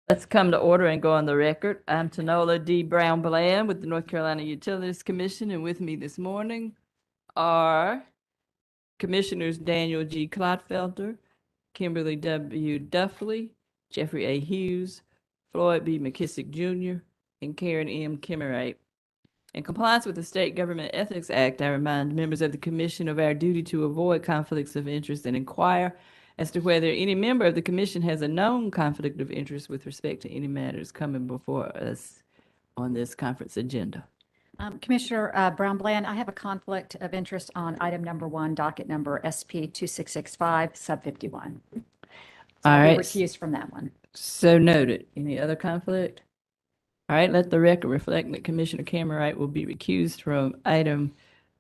Let's come to order and go on the record. I'm Tanola D. Brown Bland with the North Carolina Utilities Commission, and with me this morning are Commissioners Daniel G. Clodfelter, Kimberly W. Duffley, Jeffrey A. Hughes, Floyd B. McKissick Jr., and Karen M. Kimmerite. In compliance with the State Government Ethics Act, I remind members of the Commission of our duty to avoid conflicts of interest and inquire as to whether any member of the Commission has a known conflict of interest with respect to any matters coming before us on this conference agenda. Commissioner Brown Bland, I have a conflict of interest on item number 1, docket number SP 2665, sub 51. So All I'll be right. recused from that one. So noted. Any other conflict? All right, let the record reflect that Commissioner Camerite will be recused from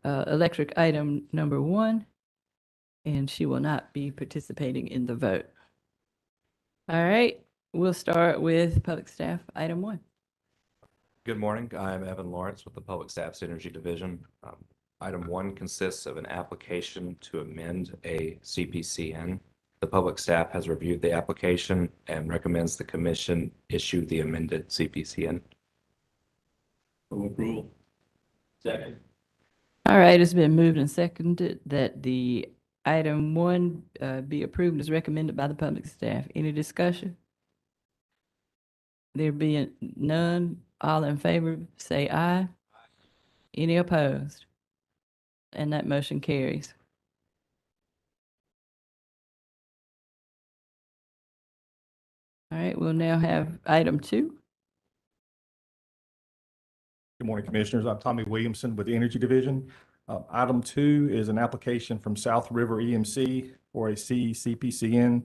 electric item number 1, and she will not be participating in the vote. All right, we'll start with Public Staff, item 1. Good morning. I'm Evan Lawrence with the Public Staff Synergy Division. Item 1 consists of an application to amend a CPCN. The public staff has reviewed the application and recommends the commission issue the amended CPCN. Approval. Second. All right, it's been moved and seconded that the item 1 be approved as recommended by the public staff. Any discussion? There being none, all in favor, say aye. Any opposed? And that motion carries. All right, we'll now have item 2. Good morning, Commissioners. I'm Tommy Williamson with the Energy Division. Item 2 is an application from South River EMC for a CPCN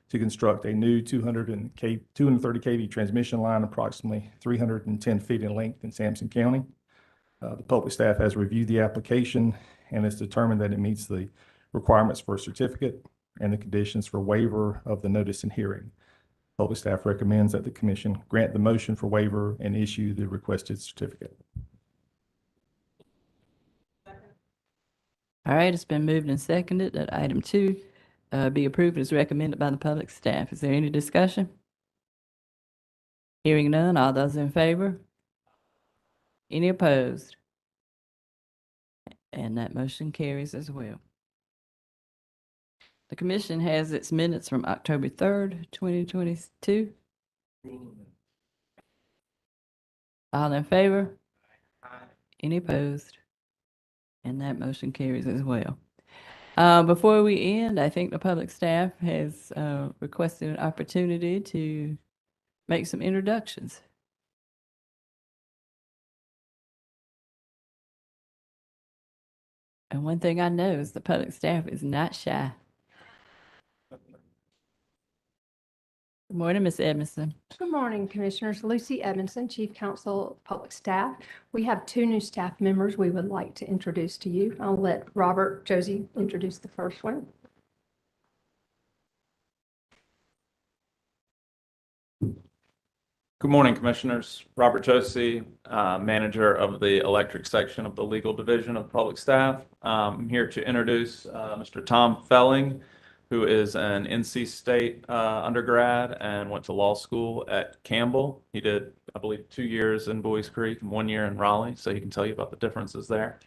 to construct a new 230 kV transmission line approximately 310 feet in length in Sampson County. The public staff has reviewed the application and has determined that it meets the requirements for a certificate and the conditions for waiver of the notice and hearing. Public staff recommends that the commission grant the motion for waiver and issue the requested certificate. All right, it's been moved and seconded that item 2 be approved as recommended by the public staff. Is there any discussion? Hearing none, all those in favor? Any opposed? And that motion carries as well. The commission has its minutes from October 3rd, 2022. All in favor? Any opposed? And that motion carries as well. Before we end, I think the public staff has requested an opportunity to make some introductions. And one thing I know is the public staff is not shy. Good morning, Ms. Edmondson. Good morning, Commissioners. Lucy Edmondson, Chief Counsel, Public Staff. We have 2 new staff members we would like to introduce to you. I'll let Robert Josie introduce the first one. Good morning, Commissioners. Robert Josie, Manager of the Electric Section of the Legal Division of Public Staff. I'm here to introduce Mr. Tom Felling, who is an NC State undergrad and went to law school at Campbell. He did, I believe, 2 years in Boys Creek and 1 year in Raleigh, so he can tell you about the differences there.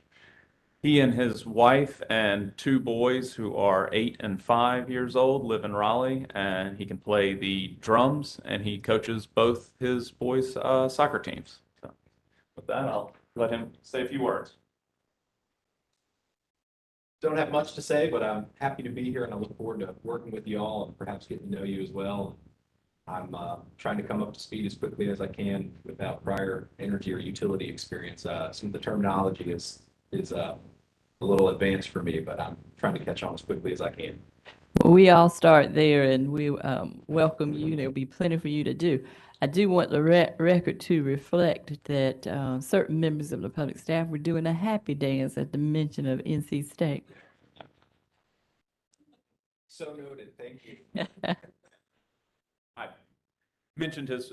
He and his wife and 2 boys who are 8 and 5 years old live in Raleigh, and he can play the drums, and he coaches both his boys' soccer teams. So with that, I'll let him say a few words. Don't have much to say, but I'm happy to be here and I look forward to working with you all and perhaps getting to know you as well. I'm trying to come up to speed as quickly as I can without prior energy or utility experience. Some of the terminology is a little advanced for me, but I'm trying to catch on as quickly as I can. Well, we all start there, and we welcome you. There'll be plenty for you to do. I do want the record to reflect that certain members of the public staff were doing a happy dance at the mention of NC State. So noted. Thank you. I mentioned his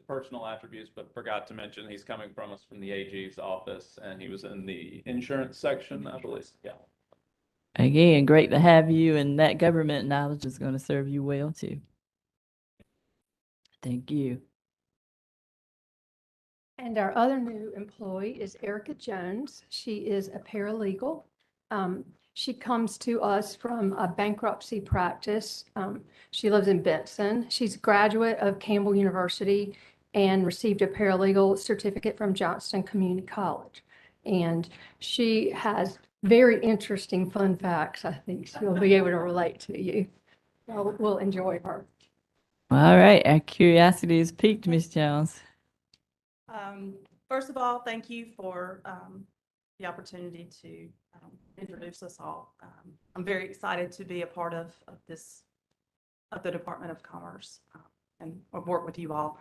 personal attributes, but forgot to mention he's coming from us from the AG's office, and he was in the insurance section, I believe. Yeah. Again, great to have you, and that government knowledge is going to serve you well too. Thank you. And our other new employee is Erica Jones. She is a paralegal. She comes to us from a bankruptcy practice. She lives in Benson. She's a graduate of Campbell University and received a paralegal certificate from Johnston Community College. And she has very interesting fun facts. I think she'll be able to relate to you. So we'll enjoy her. All right, our curiosity is piqued, Ms. Jones. First of all, thank you for the opportunity to introduce us all. I'm very excited to be a part of the Department of Commerce and work with you all.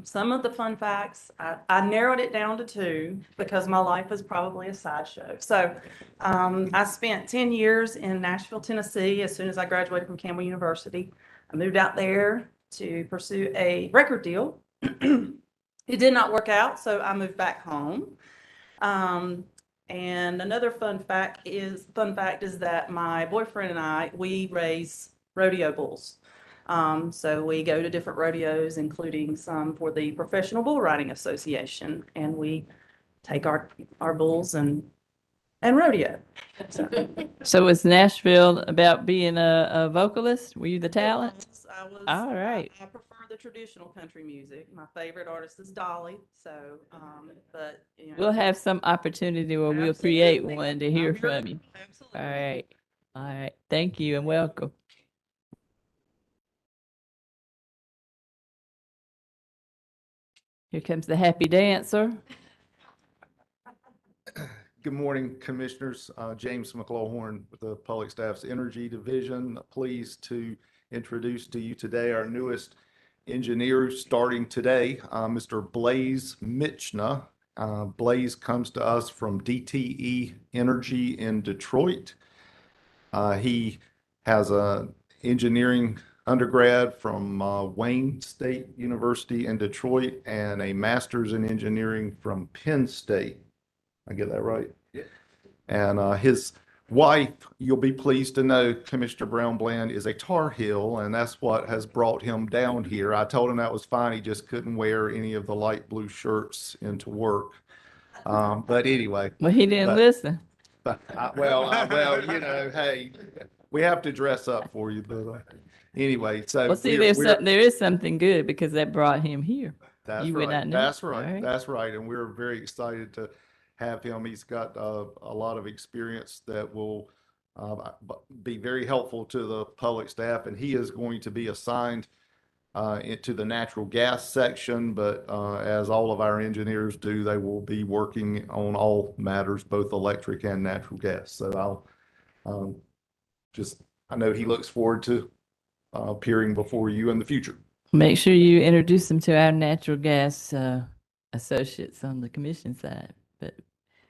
Some of the fun facts, I narrowed it down to 2 because my life is probably a sideshow. So I spent 10 years in Nashville, Tennessee as soon as I graduated from Campbell University. I moved out there to pursue a record deal. It did not work out, so I moved back home. And another fun fact is that my boyfriend and I, we raise rodeo bulls. So we go to different rodeos, including some for the Professional Bull Riding Association, and we take our bulls and rodeo. So was Nashville about being a vocalist? Were you the talent? All right. I prefer the traditional country music. My favorite artist is Dolly, so, but, you know. We'll have some opportunity where we'll create Absolutely. one to hear I'm here- from you. Absolutely. All right. All right. Thank you and welcome. Here comes the happy dancer. Good morning, Commissioners. James McLawhorn with the Public Staff's Energy Division. Pleased to introduce to you today our newest engineer starting today, Mr. Blaze Michna. Blaze comes to us from DTE Energy in Detroit. He has an engineering undergrad from Wayne State University in Detroit and a master's in engineering from Penn State. I get that right? Yeah. And his wife, you'll be pleased to know, Commissioner Brown Bland, is a Tar Heel, and that's what has brought him down here. I told him that was fine. He just couldn't wear any of the light blue shirts into work. But anyway. Well, he didn't listen. But, well, you know, hey, we have to dress up for you, but anyway, so. Well, see, there is something good because that brought him here. That's You would right. not know. That's All right. right. That's right. And we're very excited to have him. He's got a lot of experience that will be very helpful to the public staff. And he is going to be assigned into the natural gas section. But as all of our engineers do, they will be working on all matters, both electric and natural gas. So I'll I know he looks forward to appearing before you in the future. Make sure you introduce him to our natural gas associates on the commission side. But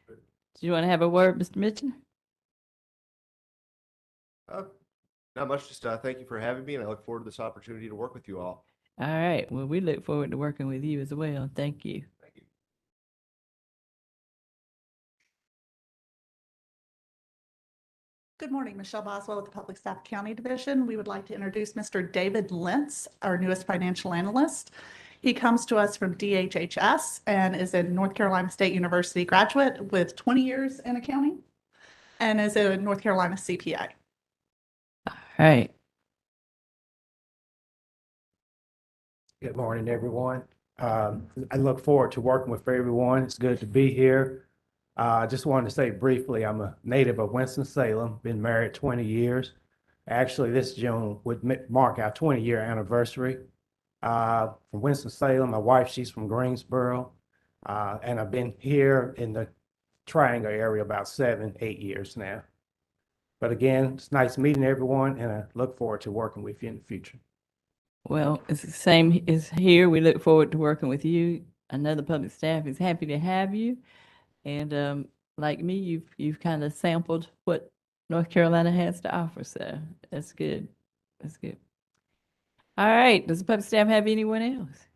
do you want to have a word, Mr. Mitchell? Not much, just thank you for having me, and I look forward to this opportunity to work with you all. All right. Well, we look forward to working with you as well. Thank you. Thank you. Good morning, Michelle Boswell with the Public Staff County Division. We would like to introduce Mr. David Lentz, our newest financial analyst. He comes to us from DHHS and is a North Carolina State University graduate with 20 years in accounting and is a North Carolina CPA. All right. Good morning, everyone. I look forward to working with everyone. It's good to be here. I just wanted to say briefly, I'm a native of Winston-Salem, been married 20 years. Actually, this June would mark our 20-year anniversary. From Winston-Salem, my wife, she's from Greensboro. And I've been here in the Triangle area about 7-8 years now. But again, it's nice meeting everyone, and I look forward to working with you in the future. Well, it's the same as here. We look forward to working with you. I know the public staff is happy to have you. And like me, you've kind of sampled what North Carolina has to offer. So that's good. That's good. All right. Does the public staff have anyone else?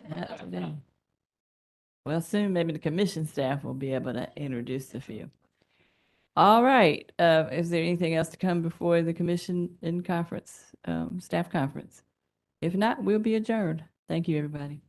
Not today. Well, soon maybe the commission staff will be able to introduce a few. All right. Is there anything else to come before the commission in conference staff conference? If not, we'll be adjourned. Thank you, everybody.